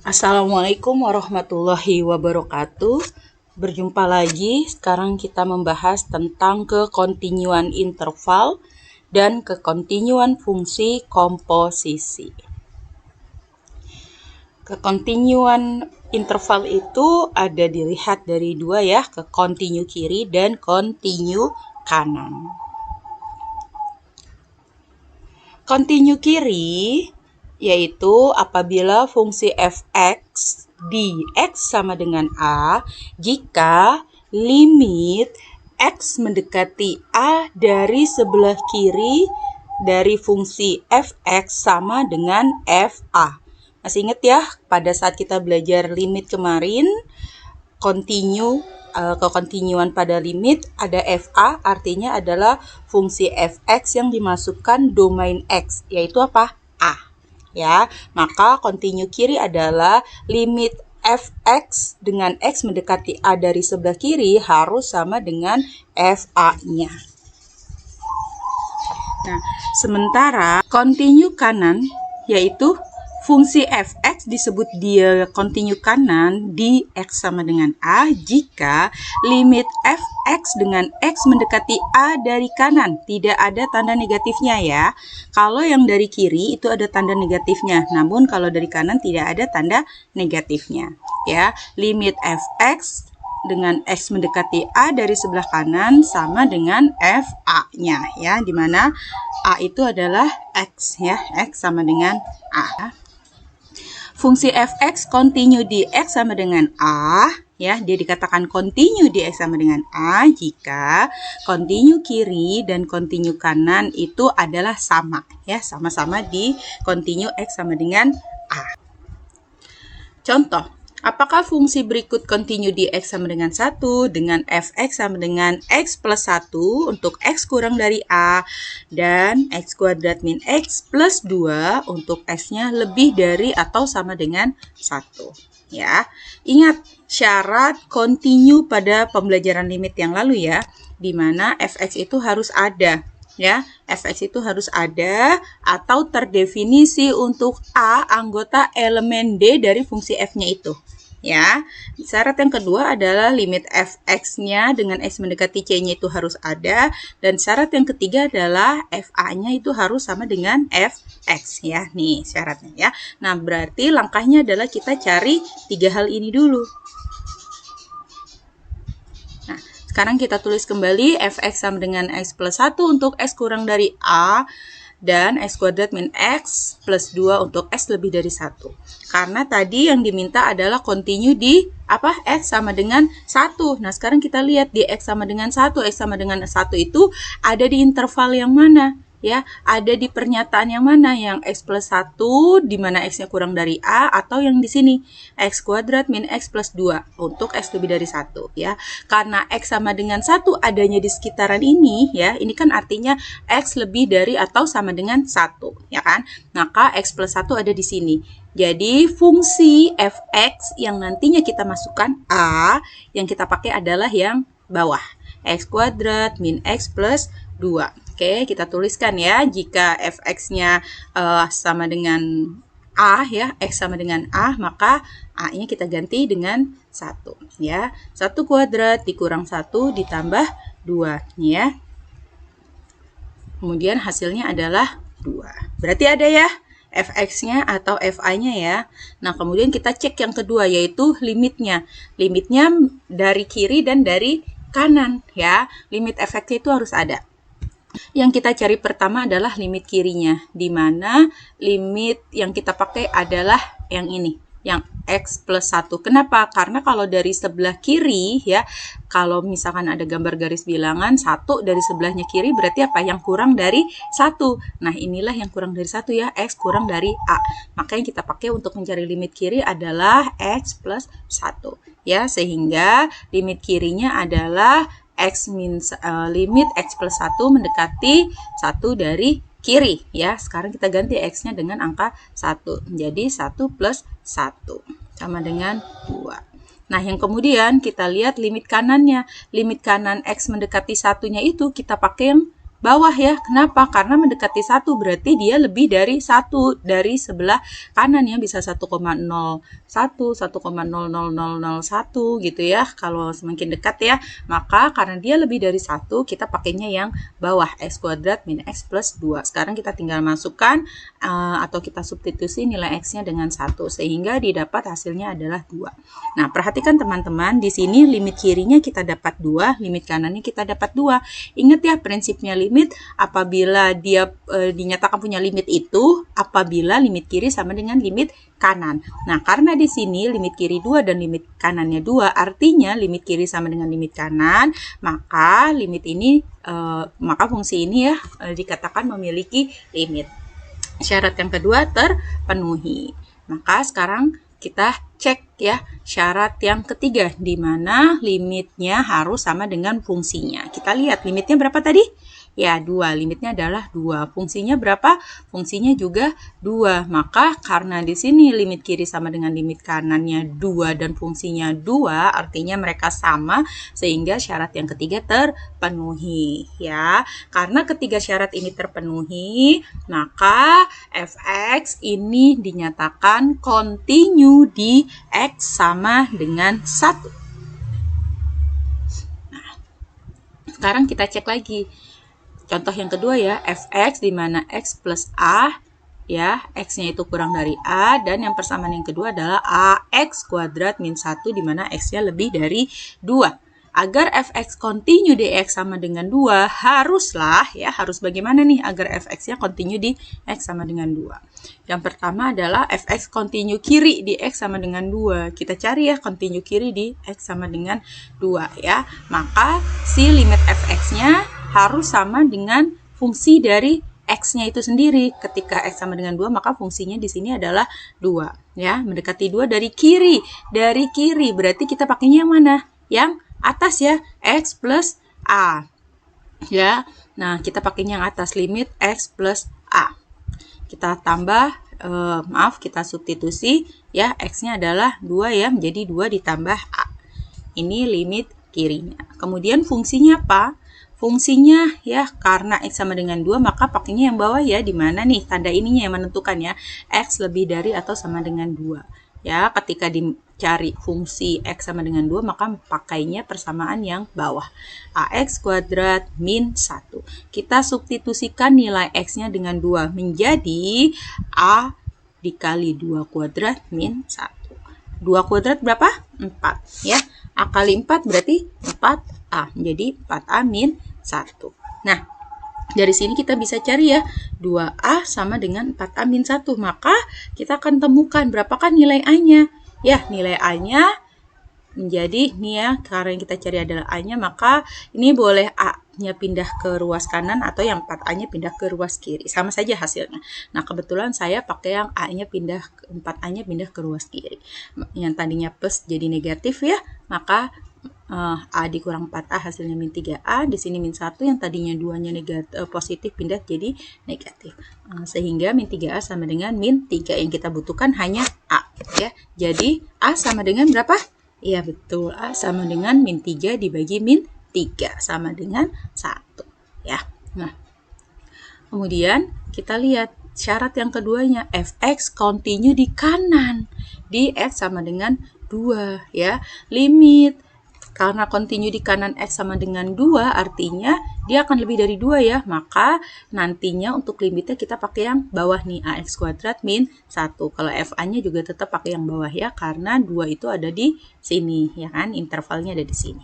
Assalamualaikum warahmatullahi wabarakatuh. Berjumpa lagi. Sekarang kita membahas tentang kekontinuan interval dan kekontinuan fungsi komposisi. Kekontinuan interval itu ada dilihat dari dua ya, kekontinu kiri dan kontinu kanan. Kontinu kiri yaitu apabila fungsi f(x) di x sama dengan a jika limit x mendekati a dari sebelah kiri dari fungsi f(x) sama dengan fa. Masih ingat ya, pada saat kita belajar limit kemarin, kekontinuan pada limit ada fa, artinya adalah fungsi f(x) yang dimasukkan domain x, yaitu apa? A. Ya, maka kontinu kiri adalah limit f(x) dengan x mendekati a dari sebelah kiri harus sama dengan fa-nya. Nah, sementara kontinu kanan yaitu fungsi f(x) disebut dia kontinu kanan di x sama dengan a jika limit f(x) dengan x mendekati a dari kanan. Tidak ada tanda negatifnya ya. Kalau yang dari kiri itu ada tanda negatifnya, namun kalau dari kanan tidak ada tanda negatifnya. Ya, limit f(x) dengan x mendekati a dari sebelah kanan sama dengan fa-nya ya, di mana a itu adalah x ya, x sama dengan a. Fungsi f(x) kontinu di x sama dengan a, ya, dia dikatakan kontinu di x sama dengan a jika kontinu kiri dan kontinu kanan itu adalah sama, ya, sama-sama di kontinu x sama dengan a. Contoh, apakah fungsi berikut kontinu di x sama dengan 1 dengan f(x) sama dengan x plus 1 untuk x kurang dari a dan x kuadrat min x plus 2 untuk x-nya lebih dari atau sama dengan 1. Ya, ingat syarat kontinu pada pembelajaran limit yang lalu ya, di mana f(x) itu harus ada. Ya, f(x) itu harus ada atau terdefinisi untuk a anggota elemen d dari fungsi f-nya itu. Ya, syarat yang kedua adalah limit f(x)-nya dengan x mendekati c-nya itu harus ada, dan syarat yang ketiga adalah fa-nya itu harus sama dengan f(x) ya. Nih syaratnya ya. Nah, berarti langkahnya adalah kita cari tiga hal ini dulu. Nah, sekarang kita tulis kembali f(x) sama dengan x plus 1 untuk x kurang dari a dan x kuadrat min x plus 2 untuk x lebih dari 1. Karena tadi yang diminta adalah kontinu di apa? X sama dengan 1. Nah, sekarang kita lihat di x sama dengan 1. X sama dengan 1 itu ada di interval yang mana? Ya, ada di pernyataan yang mana? Yang x plus 1 di mana x-nya kurang dari a, atau yang di sini x kuadrat min x plus 2 untuk x lebih dari 1 ya. Karena x sama dengan 1 adanya di sekitaran ini ya. Ini kan artinya x lebih dari atau sama dengan 1 ya kan? Maka x plus 1 ada di sini. Jadi fungsi f(x) yang nantinya kita masukkan a, yang kita pakai adalah yang bawah. X kuadrat min x plus 2. Oke, kita tuliskan ya, jika f(x)-nya sama dengan a ya, x sama dengan a, maka a-nya kita ganti dengan 1 ya. 1 kuadrat dikurang 1 ditambah 2 ya. Kemudian hasilnya adalah 2. Berarti ada ya f(x)-nya atau fa-nya ya. Nah, kemudian kita cek yang kedua yaitu limitnya. Limitnya dari kiri dan dari kanan ya. Limit f(x) itu harus ada. Yang kita cari pertama adalah limit kirinya, di mana limit yang kita pakai adalah yang ini, yang x plus 1. Kenapa? Karena kalau dari sebelah kiri ya, kalau misalkan ada gambar garis bilangan 1 dari sebelahnya kiri berarti apa? Yang kurang dari 1. Nah, inilah yang kurang dari 1 ya, x kurang dari a. Maka yang kita pakai untuk mencari limit kiri adalah x plus 1 ya, sehingga limit kirinya adalah limit x plus 1 mendekati 1 dari kiri ya. Sekarang kita ganti x-nya dengan angka 1. Jadi 1 plus 1 sama dengan 2. Nah, yang kemudian kita lihat limit kanannya. Limit kanan x mendekati 1-nya itu kita pakai yang bawah ya. Kenapa? Karena mendekati 1 berarti dia lebih dari 1 dari sebelah kanan ya, bisa 1,01, 1,0001 gitu ya. Kalau semakin dekat ya, maka karena dia lebih dari 1, kita pakainya yang bawah, x kuadrat min x plus 2. Sekarang kita tinggal masukkan atau kita substitusi nilai x-nya dengan 1 sehingga didapat hasilnya adalah 2. Nah, perhatikan teman-teman, di sini limit kirinya kita dapat 2, limit kanannya kita dapat 2. Ingat ya prinsipnya limit, apabila dia dinyatakan punya limit itu apabila limit kiri sama dengan limit kanan. Nah, karena di sini limit kiri 2 dan limit kanannya 2, artinya limit kiri sama dengan limit kanan, maka limit ini maka fungsi ini ya dikatakan memiliki limit. Syarat yang kedua terpenuhi. Maka sekarang kita cek ya syarat yang ketiga, di mana limitnya harus sama dengan fungsinya. Kita lihat limitnya berapa tadi? Ya, 2. Limitnya adalah 2. Fungsinya berapa? Fungsinya juga 2. Maka karena di sini limit kiri sama dengan limit kanannya 2 dan fungsinya 2, artinya mereka sama sehingga syarat yang ketiga terpenuhi ya. Karena ketiga syarat ini terpenuhi, maka f(x) ini dinyatakan kontinu di x sama dengan 1. Nah, sekarang kita cek lagi. Contoh yang kedua ya, f(x) di mana x plus a ya, x-nya itu kurang dari a, dan yang persamaan yang kedua adalah ax kuadrat min 1 di mana x-nya lebih dari 2. Agar f(x) kontinu di x sama dengan 2, haruslah ya, harus bagaimana nih agar f(x)-nya kontinu di x sama dengan 2. Yang pertama adalah f(x) kontinu kiri di x sama dengan 2. Kita cari ya kontinu kiri di x sama dengan 2 ya. Maka si limit f(x)-nya harus sama dengan fungsi dari x-nya itu sendiri. Ketika x sama dengan 2, maka fungsinya di sini adalah 2 ya, mendekati 2 dari kiri. Dari kiri berarti kita pakainya yang mana? Yang atas ya, x plus a. Ya. Nah, kita pakainya yang atas, limit x plus a. Kita tambah kita substitusi ya, x-nya adalah 2 ya, menjadi 2 ditambah a. Ini limit kirinya. Kemudian fungsinya apa? Fungsinya ya, karena x sama dengan 2, maka pakainya yang bawah ya, di mana nih tanda ininya yang menentukan ya, x lebih dari atau sama dengan 2. Ya, ketika dicari fungsi x sama dengan 2, maka pakainya persamaan yang bawah. Ax kuadrat min 1. Kita substitusikan nilai x-nya dengan 2 menjadi a dikali 2 kuadrat min 1. 2 kuadrat berapa? 4 ya. A kali 4 berarti 4A, menjadi 4A min 1. Nah, dari sini kita bisa cari ya, 2A sama dengan 4A min 1. Maka kita akan temukan berapakah nilai A-nya. Ya, nilai A-nya menjadi nih ya, karena yang kita cari adalah A-nya, maka ini boleh A-nya pindah ke ruas kanan atau yang 4A-nya pindah ke ruas kiri. Sama saja hasilnya. Nah, kebetulan saya pakai yang A-nya pindah, 4A-nya pindah ke ruas kiri. Yang tadinya plus jadi negatif ya, maka A dikurang 4A hasilnya min 3A. Di sini min 1, yang tadinya 2-nya positif pindah jadi negatif. Sehingga min 3A sama dengan min 3. Yang kita butuhkan hanya A. Ya. Jadi A sama dengan berapa? Iya betul, A sama dengan min 3 dibagi min 3 sama dengan 1 ya. Nah, kemudian kita lihat syarat yang keduanya, f(x) kontinu di kanan di x sama dengan 2 ya. Limit karena kontinu di kanan x sama dengan 2, artinya dia akan lebih dari 2 ya. Maka nantinya untuk limitnya kita pakai yang bawah nih, ax kuadrat min 1. Kalau fa-nya juga tetap pakai yang bawah ya, karena 2 itu ada di sini ya kan, intervalnya ada di sini.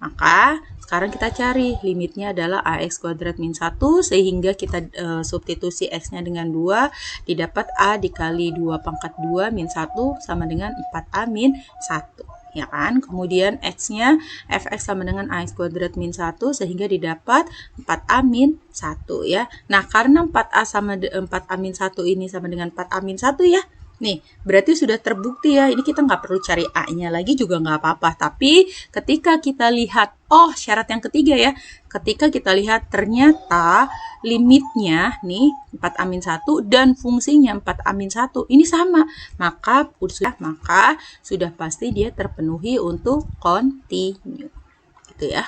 Maka sekarang kita cari limitnya adalah ax kuadrat min 1, sehingga kita substitusi x-nya dengan 2, didapat a dikali 2 pangkat 2 min 1 sama dengan 4a min 1. Ya kan, kemudian x-nya f(x) sama dengan ax kuadrat min 1 sehingga didapat 4a min 1 ya. Nah, karena 4a min 1 ini sama dengan 4a min 1 ya. Nih, berarti sudah terbukti ya. Ini kita nggak perlu cari a-nya lagi juga nggak apa-apa. Tapi ketika kita lihat, syarat yang ketiga ya. Ketika kita lihat ternyata limitnya nih 4a min 1 dan fungsinya 4a min 1 ini sama. Maka sudah pasti dia terpenuhi untuk kontinu. Gitu ya.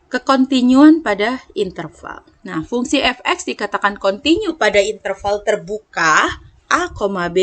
kekontinuan pada interval. Nah, fungsi f(x) dikatakan kontinu pada interval terbuka a, b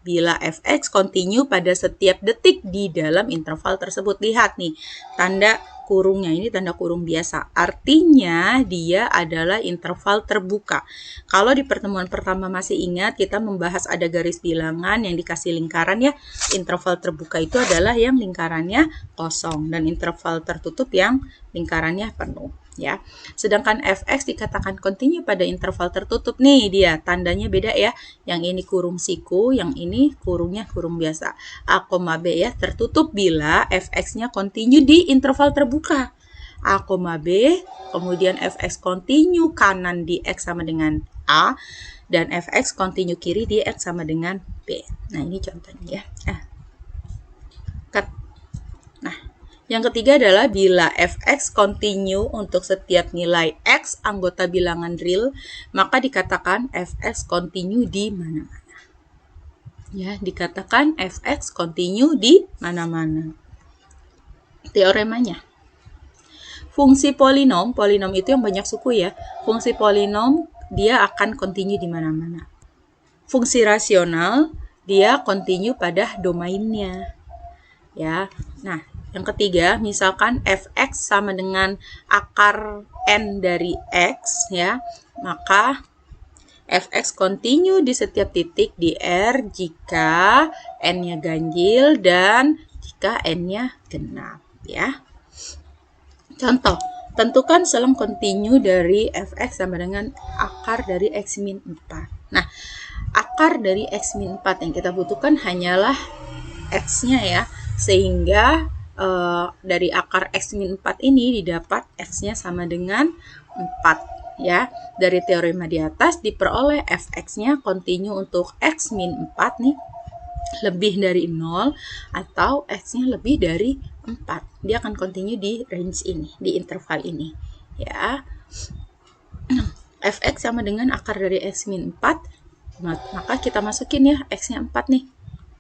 bila f(x) kontinu pada setiap detik di dalam interval tersebut. Lihat nih, tanda kurungnya ini tanda kurung biasa. Artinya dia adalah interval terbuka. Kalau di pertemuan pertama masih ingat, kita membahas ada garis bilangan yang dikasih lingkaran ya. Interval terbuka itu adalah yang lingkarannya kosong dan interval tertutup yang lingkarannya penuh. Ya, sedangkan f(x) dikatakan kontinu pada interval tertutup nih, dia tandanya beda ya. Yang ini kurung siku, yang ini kurungnya kurung biasa. A, B ya, tertutup bila f(x)-nya kontinu di interval terbuka. A, B, kemudian f(x) kontinu kanan di x sama dengan A, dan f(x) kontinu kiri di x sama dengan B. Nah, ini contohnya ya. Nah, yang ketiga adalah bila f(x) kontinu untuk setiap nilai x anggota bilangan real, maka dikatakan f(x) kontinu di mana-mana. Ya, dikatakan f(x) kontinu di mana-mana. Teoremanya. Fungsi polinom itu yang banyak suku ya. Fungsi polinom dia akan kontinu di mana-mana. Fungsi rasional dia kontinu pada domainnya. Ya. Nah, yang ketiga, misalkan f(x) sama dengan akar n dari x ya, maka f(x) kontinu di setiap titik di R jika n-nya ganjil dan jika n-nya genap ya. Contoh, tentukan selang kontinu dari f(x) sama dengan akar dari x-4. Nah, akar dari x-4 yang kita butuhkan hanyalah x-nya ya, sehingga dari akar x-4 ini didapat x-nya sama dengan 4 ya. Dari teorema di atas diperoleh f(x)-nya kontinu untuk x-4 nih lebih dari 0 atau x-nya lebih dari 4. Dia akan kontinu di range ini, di interval ini ya. f(x) sama dengan akar dari x-4, maka kita masukin ya x-nya 4 nih.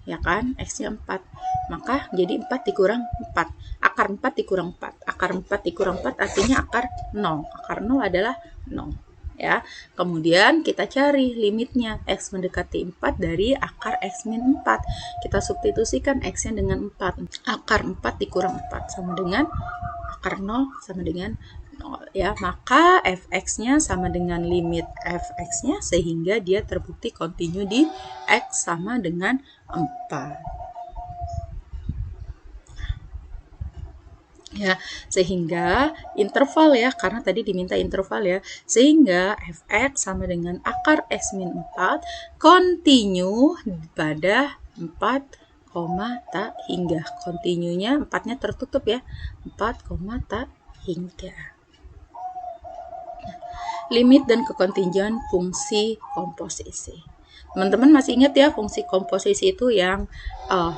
Ya kan, x-nya 4. Maka jadi 4 dikurang 4. Akar 4 dikurang 4. Akar 4 dikurang 4 artinya akar 0. Akar 0 adalah 0. Ya. Kemudian kita cari limitnya x mendekati 4 dari akar x-4. Kita substitusikan x-nya dengan 4. Akar 4 dikurang 4 sama dengan akar 0 sama dengan 0 ya. Maka f(x)-nya sama dengan limit f(x)-nya sehingga dia terbukti kontinu di x sama dengan 4. Ya, sehingga interval ya, karena tadi diminta interval ya, sehingga f(x) sama dengan akar x-4 kontinu pada 4, tak hingga. Kontinunya 4-nya tertutup ya, 4, tak hingga. Limit dan kekontinuan fungsi komposisi. Teman-teman masih ingat ya, fungsi komposisi itu yang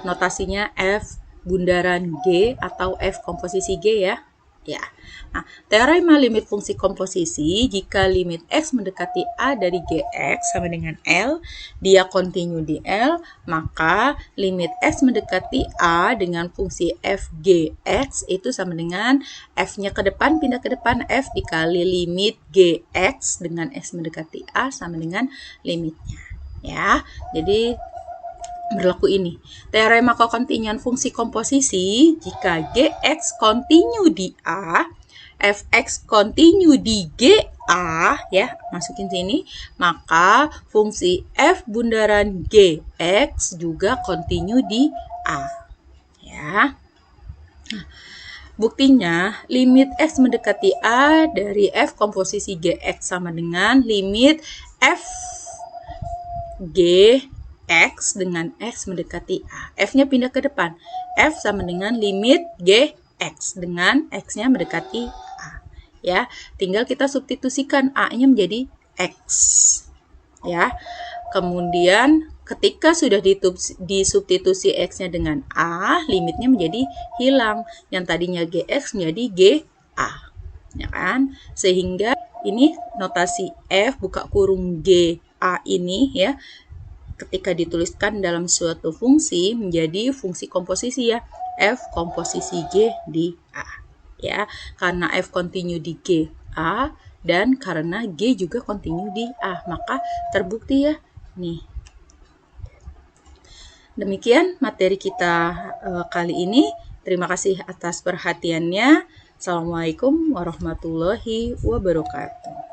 notasinya f bundaran G atau F komposisi G ya. Ya. Nah, teorema limit fungsi komposisi jika limit x mendekati A dari Gx sama dengan L, dia kontinu di L, maka limit x mendekati A dengan fungsi f Gx itu sama dengan f-nya ke depan pindah ke depan f dikali limit Gx dengan x mendekati A sama dengan limitnya. Ya. Jadi berlaku ini. Teorema kekontinuan fungsi komposisi jika Gx kontinu di A, Fx kontinu di GA ya, masukin sini, maka fungsi F bundaran Gx juga kontinu di A. Ya. Nah, buktinya limit x mendekati A dari F komposisi Gx sama dengan limit F G x dengan x mendekati A. F-nya pindah ke depan. F sama dengan limit Gx dengan x-nya mendekati A. Ya, tinggal kita substitusikan A-nya menjadi x. Ya. Kemudian ketika sudah disubstitusi x-nya dengan A, limitnya menjadi hilang. Yang tadinya Gx menjadi GA. Ya kan? Sehingga ini notasi F buka kurung GA ini ya, ketika dituliskan dalam suatu fungsi menjadi fungsi komposisi ya, F komposisi G di A. ya, karena F continue di G A dan karena G juga continue di A, maka terbukti ya nih. Demikian materi kita kali ini. Terima kasih atas perhatiannya. Assalamualaikum warahmatullahi wabarakatuh.